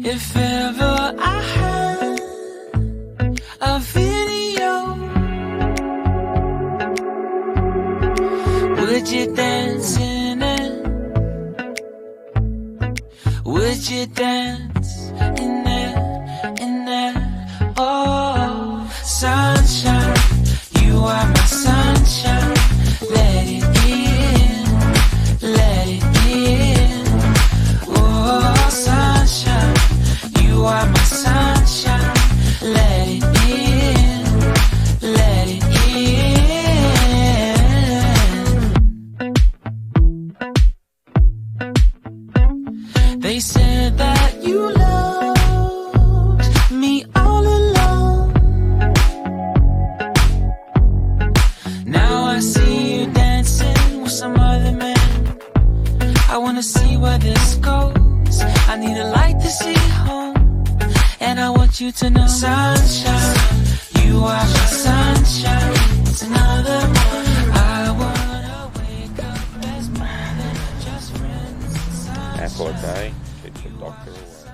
If ever I had a video, would you dance in it? Would you dance in it, in it? Oh, sunshine, you are my sunshine. Let it in, let it in. Oh, sunshine, you are my sunshine. Let it in, let it in. They said that you loved me all along. Now I see you dancing with some other man. I wanna see where this goes. I need a light to see home, and I want you to know, sunshine, you are my sunshine. It's another one. I wanna wake up as more than just friends. Airport day, keeps the doctor away.